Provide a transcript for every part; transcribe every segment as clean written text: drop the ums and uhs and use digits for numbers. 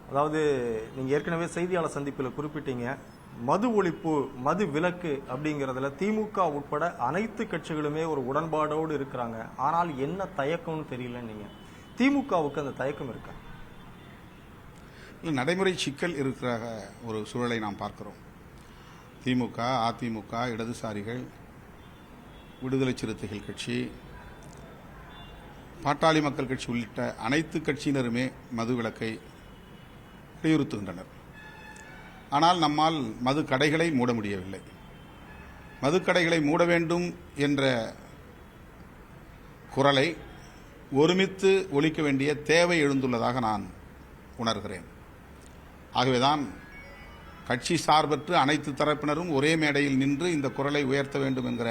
அதாவது நீங்க ஏற்கனவே செய்தியாளர் சந்திப்பில் குறிப்பிட்டீங்க, மது ஒழிப்பு, மது விலக்கு அப்படிங்கிறதுல திமுக உட்பட அனைத்து கட்சிகளுமே ஒரு உடன்பாடோடு இருக்கிறாங்க. ஆனால் என்ன தயக்கம்னு தெரியல. நீங்க திமுகவுக்கு அந்த தயக்கம் இருக்கா? நடைமுறை சிக்கல் இருக்கிற ஒரு சூழலை நாம் பார்க்கிறோம். திமுக, அதிமுக, இடதுசாரிகள், விடுதலை சிறுத்தைகள் கட்சி, பாட்டாளி மக்கள் கட்சி உள்ளிட்ட அனைத்து கட்சியினருமே மது விலக்கை வலியுறுத்துகின்றனர். ஆனால் நம்மால் மது கடைகளை மூட முடியவில்லை. மதுக்கடைகளை மூட வேண்டும் என்ற குரலை ஒருமித்து ஒலிக்க வேண்டிய தேவை எழுந்துள்ளதாக நான் உணர்கிறேன். ஆகவேதான் கட்சி சார்பற்று அனைத்து தரப்பினரும் ஒரே மேடையில் நின்று இந்த குரலை உயர்த்த வேண்டும் என்கிற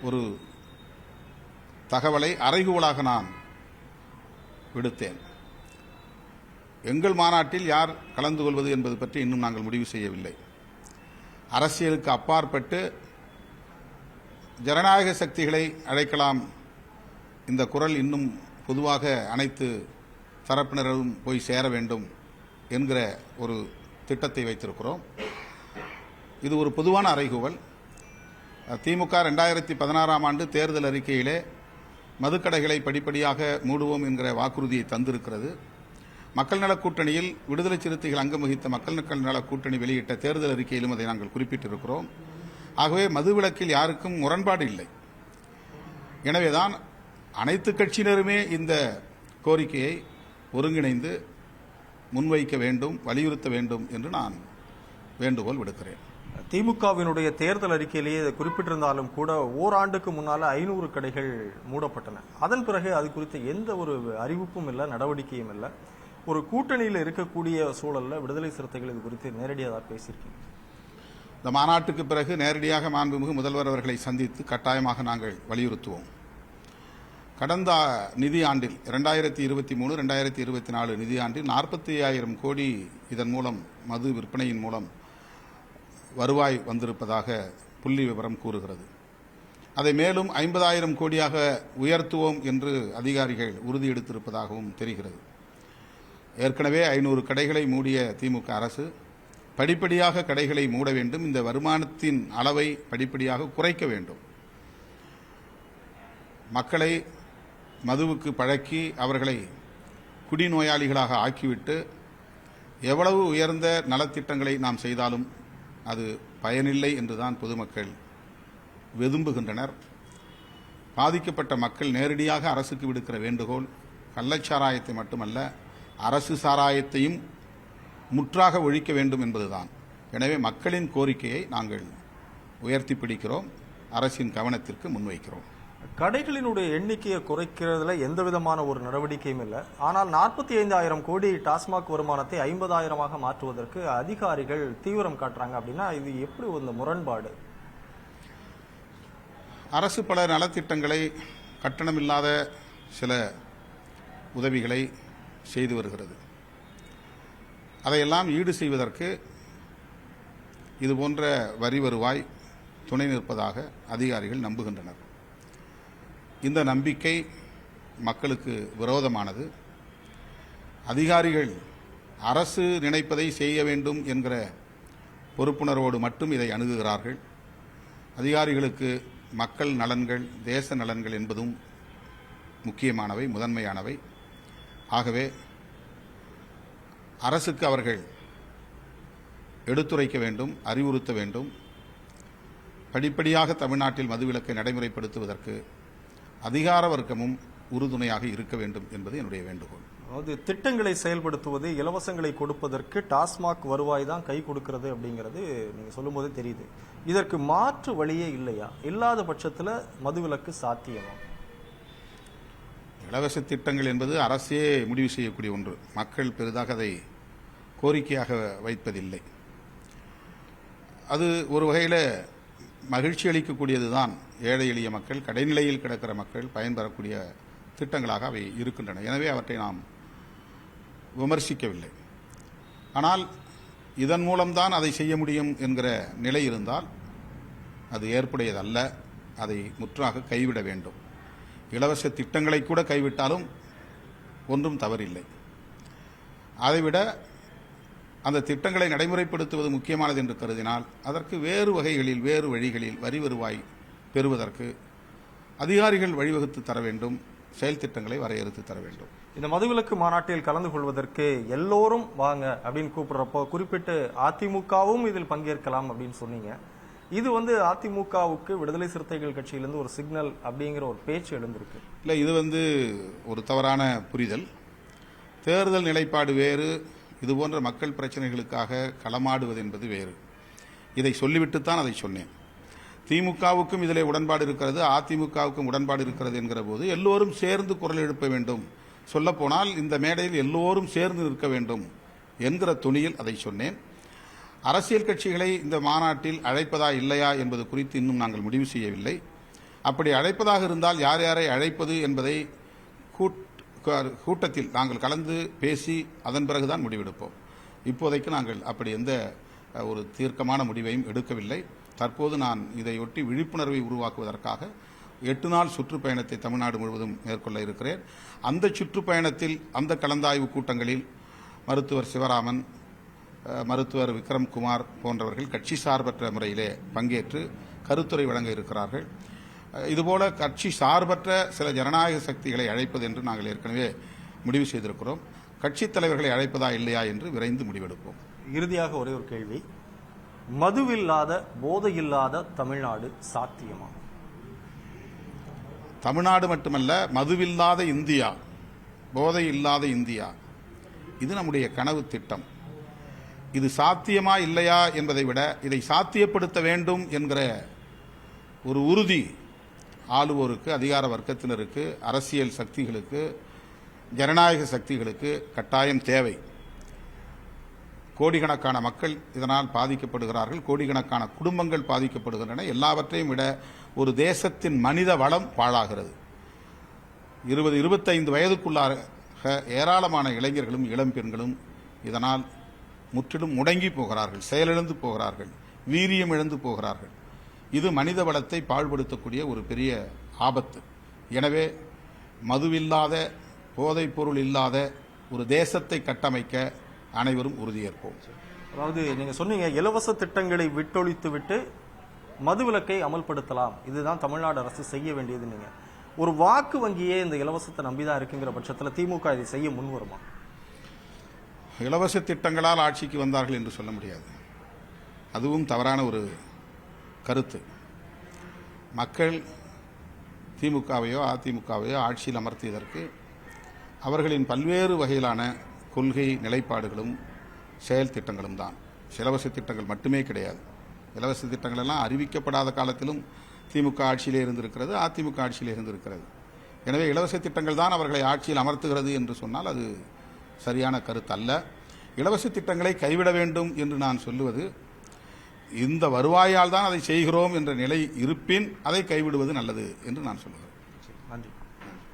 ஒரு தகவலை அறைகூவலாக நான் விடுத்தேன். எங்கள் மாநாட்டில் யார் கலந்து கொள்வது என்பது பற்றி இன்னும் நாங்கள் முடிவு செய்யவில்லை. அரசியலுக்கு அப்பாற்பட்டு ஜனநாயக சக்திகளை அழைக்கலாம். இந்த குரல் இன்னும் பொதுவாக அனைத்து தரப்பினரும் போய் சேர வேண்டும் என்கிற ஒரு திட்டத்தை வைத்திருக்கிறோம். இது ஒரு பொதுவான அறைகூவல். திமுக 2016ஆம் ஆண்டு தேர்தல் அறிக்கையிலே மதுக்கடைகளை படிப்படியாக மூடுவோம் என்கிற வாக்குறுதியை தந்திருக்கிறது. மக்கள் நலக் கூட்டணியில் விடுதலை சிறுத்தைகள் அங்கம் வகித்த மக்கள் நலக் கூட்டணி வெளியிட்ட தேர்தல் அறிக்கையிலும் அதை நாங்கள் குறிப்பிட்டிருக்கிறோம். ஆகவே மதுவிலக்கில் யாருக்கும் முரண்பாடு இல்லை. எனவேதான் அனைத்து கட்சியினருமே இந்த கோரிக்கையை ஒருங்கிணைந்து முன்வைக்க வேண்டும், வலியுறுத்த வேண்டும் என்று நான் வேண்டுகோள் விடுக்கிறேன். திமுகவினுடைய தேர்தல் அறிக்கையிலேயே இதை குறிப்பிட்டிருந்தாலும் கூட ஓராண்டுக்கு முன்னால 500 கடைகள் மூடப்பட்டன. அதன் பிறகு அது குறித்த எந்த ஒரு அறிவிப்பும் இல்லை, நடவடிக்கையும் இல்லை. ஒரு கூட்டணியில் இருக்கக்கூடிய சூழல்ல விடுதலை சிறுத்தைகள் இது குறித்து நேரடியாக பேசியிருக்கீங்க. இந்த மாநாட்டுக்கு பிறகு நேரடியாக மாண்புமிகு முதல்வர் அவர்களை சந்தித்து கட்டாயமாக நாங்கள் வலியுறுத்துவோம். கடந்த நிதியாண்டில் 2023-2024 நிதியாண்டில் 45,000 கோடி இதன் மூலம் மது விற்பனையின் மூலம் வருவாய் வந்திருப்பதாக புள்ளி விவரம் கூறுகிறது. அதை மேலும் 50,000 கோடியாக உயர்த்துவோம் என்று அதிகாரிகள் உறுதி எடுத்திருப்பதாகவும் தெரிகிறது. ஏற்கனவே 500 கடைகளை மூடிய திமுக அரசு படிப்படியாக கடைகளை மூட வேண்டும், இந்த வருமானத்தின் அளவை படிப்படியாக குறைக்க வேண்டும். மக்களை மதுவுக்கு பழக்கி அவர்களை குடிநோயாளிகளாக ஆக்கிவிட்டு எவ்வளவு உயர்ந்த நலத்திட்டங்களை நாம் செய்தாலும் அது பயனில்லை என்றுதான் பொதுமக்கள் வெதும்புகின்றனர். பாதிக்கப்பட்ட மக்கள் நேரடியாக அரசுக்கு விடுக்கிற வேண்டுகோள் கள்ளச்சாராயத்தை மட்டுமல்ல, அரசு சாராயத்தையும் முற்றாக ஒழிக்க வேண்டும் என்பதுதான். எனவே மக்களின் கோரிக்கையை நாங்கள் உயர்த்தி பிடிக்கிறோம், அரசின் கவனத்திற்கு முன்வைக்கிறோம். கடைகளினுடைய எண்ணிக்கையை குறைக்கிறதுல எந்த விதமான ஒரு நடவடிக்கையும் இல்லை. ஆனால் 45,000 கோடி டாஸ்மாக் வருமானத்தை 50,000ஆக மாற்றுவதற்கு அதிகாரிகள் தீவிரம் காட்டுறாங்க. அப்படின்னா இது எப்படி ஒரு முரண்பாடு? அரசு பல நலத்திட்டங்களை, கட்டணமில்லாத சில உதவிகளை செய்து வருகிறது. அதையெல்லாம் ஈடு செய்வதற்கு இதுபோன்ற வரி வருவாய் துணை நிற்பதாக அதிகாரிகள் நம்புகின்றனர். இந்த நம்பிக்கை மக்களுக்கு விரோதமானது. அதிகாரிகள் அரசு நினைப்பதை செய்ய வேண்டும் என்கிற பொறுப்புணர்வோடு மட்டும் இதை அணுகுகிறார்கள். அதிகாரிகளுக்கு மக்கள் நலன்கள், தேச நலன்கள் என்பதும் முக்கியமானவை, முதன்மையானவை. ஆகவே அரசுக்கு அவர்கள் எடுத்துரைக்க வேண்டும், அறிவுறுத்த வேண்டும். படிப்படியாக தமிழ்நாட்டில் மதுவிலக்கை நடைமுறைப்படுத்துவதற்கு அதிகார வர்க்கமும் உறுதுணையாக இருக்க வேண்டும் என்பது என்னுடைய வேண்டுகோள். அதாவது திட்டங்களை செயல்படுத்துவது, இலவசங்களை கொடுப்பதற்கு டாஸ்மாக் வருவாய் தான் கை கொடுக்கிறது அப்படிங்கிறது நீங்க சொல்லும் போதே தெரியுது. இதற்கு மாற்று வழியே இல்லையா? இல்லாத பட்சத்தில் மதுவிலக்கு சாத்தியமா? இலவச திட்டங்கள் என்பது அரசே முடிவு செய்யக்கூடிய ஒன்று. மக்கள் பெரிதாக அதை கோரிக்கையாக வைப்பதில்லை. அது ஒரு வகையில் மகிழ்ச்சி அளிக்கக்கூடியதுதான். ஏழை எளிய மக்கள், கடைநிலையில் கிடக்கிற மக்கள் பயன்பெறக்கூடிய திட்டங்களாக அவை இருக்கின்றன. எனவே அவற்றை நாம் விமர்சிக்கவில்லை. ஆனால் இதன் மூலம்தான் அதை செய்ய முடியும் என்கிற நிலை இருந்தால் அது ஏற்புடையதல்ல. அதை முற்றாக கைவிட வேண்டும். இலவச திட்டங்களை கூட கைவிட்டாலும் ஒன்றும் தவறில்லை. அதைவிட அந்த திட்டங்களை நடைமுறைப்படுத்துவது முக்கியமானது என்று கருதினால் அதற்கு வேறு வகைகளில் வேறு வழிகளில் வரி வருவாய் பெறுவதற்கு அதிகாரிகள் வழிவகுத்து தர வேண்டும், செயல் திட்டங்களை வரையறுத்து தர வேண்டும். இந்த மதுவிலக்கு மாநாட்டில் கலந்து கொள்வதற்கு எல்லோரும் வாங்க அப்படின்னு கூப்பிடுறப்போ குறிப்பிட்டு அதிமுகவும் இதில் பங்கேற்கலாம் அப்படின்னு சொன்னீங்க. இது அதிமுகவுக்கு விடுதலை சிறுத்தைகள் கட்சியிலிருந்து ஒரு சிக்னல் அப்படிங்கிற ஒரு பேச்சு எழுந்திருக்கு. இல்லை, இது ஒரு தவறான புரிதல். தேர்தல் நிலைப்பாடு வேறு, இதுபோன்ற மக்கள் பிரச்சனைகளுக்காக களமாடுவது என்பது வேறு. இதை சொல்லிவிட்டுத்தான் அதை சொன்னேன். திமுகவுக்கும் இதிலே உடன்பாடு இருக்கிறது, அதிமுகவுக்கும் உடன்பாடு இருக்கிறது என்கிற போது எல்லோரும் சேர்ந்து குரல் எழுப்ப வேண்டும். சொல்லப்போனால் இந்த மேடையில் எல்லோரும் சேர்ந்து நிற்க வேண்டும் என்கிற துணியில் அதை சொன்னேன். அரசியல் கட்சிகளை இந்த மாநாட்டில் அழைப்பதா இல்லையா என்பது குறித்து இன்னும் நாங்கள் முடிவு செய்யவில்லை. அப்படி அழைப்பதாக இருந்தால் யார் யாரை அழைப்பது என்பதை கூட்டத்தில் நாங்கள் கலந்து பேசி அதன் பிறகுதான் முடிவெடுப்போம். இப்போதைக்கு நாங்கள் அப்படி எந்த ஒரு தீர்க்கமான முடிவையும் எடுக்கவில்லை. தற்போது நான் இதையொட்டி விழிப்புணர்வை உருவாக்குவதற்காக 8 நாள் சுற்றுப்பயணத்தை தமிழ்நாடு முழுவதும் மேற்கொள்ள இருக்கிறேன். அந்த சுற்றுப்பயணத்தில் அந்த கலந்தாய்வு கூட்டங்களில் மருத்துவர் சிவராமன், மருத்துவர் விக்ரம்குமார் போன்றவர்கள் கட்சி சார்பற்ற முறையிலே பங்கேற்று கருத்துரை வழங்க இருக்கிறார்கள். இதுபோல கட்சி சார்பற்ற சில ஜனநாயக சக்திகளை அழைப்பது என்று நாங்கள் ஏற்கனவே முடிவு செய்திருக்கிறோம். கட்சித் தலைவர்களை அழைப்பதா இல்லையா என்று விரைந்து முடிவெடுப்போம். இறுதியாக ஒரே ஒரு கேள்வி, மதுவில்லாத போதையில்லாத தமிழ்நாடு சாத்தியமா? தமிழ்நாடு மட்டுமல்ல, மதுவில்லாத இந்தியா, போதை இல்லாத இந்தியா, இது நம்முடைய கனவு திட்டம். இது சாத்தியமா இல்லையா என்பதை விட இதை சாத்தியப்படுத்த வேண்டும் என்கிற ஒரு உறுதி ஆளுவோருக்கு, அதிகார வர்க்கத்தினருக்கு, அரசியல் சக்திகளுக்கு, ஜனநாயக சக்திகளுக்கு கட்டாயம் தேவை. கோடிக்கணக்கான மக்கள் இதனால் பாதிக்கப்படுகிறார்கள், கோடிக்கணக்கான குடும்பங்கள் பாதிக்கப்படுகின்றன. எல்லாவற்றையும் விட ஒரு தேசத்தின் மனித வளம் பாழாகிறது. 20-25 வயதுக்குள்ளாக ஏராளமான இளைஞர்களும் இளம் பெண்களும் இதனால் முற்றிலும் முடங்கி போகிறார்கள், செயலிழந்து போகிறார்கள், வீரியம் இழந்து போகிறார்கள். இது மனித வளத்தை பாழ்படுத்தக்கூடிய ஒரு பெரிய ஆபத்து. எனவே மதுவில்லாத, போதைப் பொருள் இல்லாத ஒரு தேசத்தை கட்டமைக்க அனைவரும் உறுதியேற்போம். அதாவது நீங்க சொன்னீங்க இலவச திட்டங்களை விட்டொழித்து விட்டு மதுவிலக்கை அமல்படுத்தலாம், இதுதான் தமிழ்நாடு அரசு செய்ய வேண்டியது. நீங்க ஒரு வாக்கு வங்கியே இந்த இலவசத்தை நம்பிதான் இருக்குங்கிற பட்சத்தில் திமுக இதை செய்ய முன்வருமா? இலவச திட்டங்களால் ஆட்சிக்கு வந்தார்கள் என்று சொல்ல முடியாது. அதுவும் தவறான ஒரு கருத்து. மக்கள் திமுகவையோ அதிமுகவையோ ஆட்சியில் அமர்த்தியதற்கு அவர்களின் பல்வேறு வகையிலான கொள்கை நிலைப்பாடுகளும் செயல் திட்டங்களும் தான். இலவச திட்டங்கள் மட்டுமே கிடையாது. இலவச திட்டங்கள் எல்லாம் அறிவிக்கப்படாத காலத்திலும் திமுக ஆட்சியிலே இருந்திருக்கிறது, அதிமுக ஆட்சியிலே இருந்திருக்கிறது. எனவே இலவச திட்டங்கள் தான் அவர்களை ஆட்சியில் அமர்த்துகிறது என்று சொன்னால் அது சரியான கருத்து அல்ல. இலவச திட்டங்களை கைவிட வேண்டும் என்று நான் சொல்லுவது, இந்த வருவாயால் தான் அதை செய்கிறோம் என்ற நிலை இருப்பின் அதை கைவிடுவது நல்லது என்று நான் சொல்லுகிறேன். நன்றி.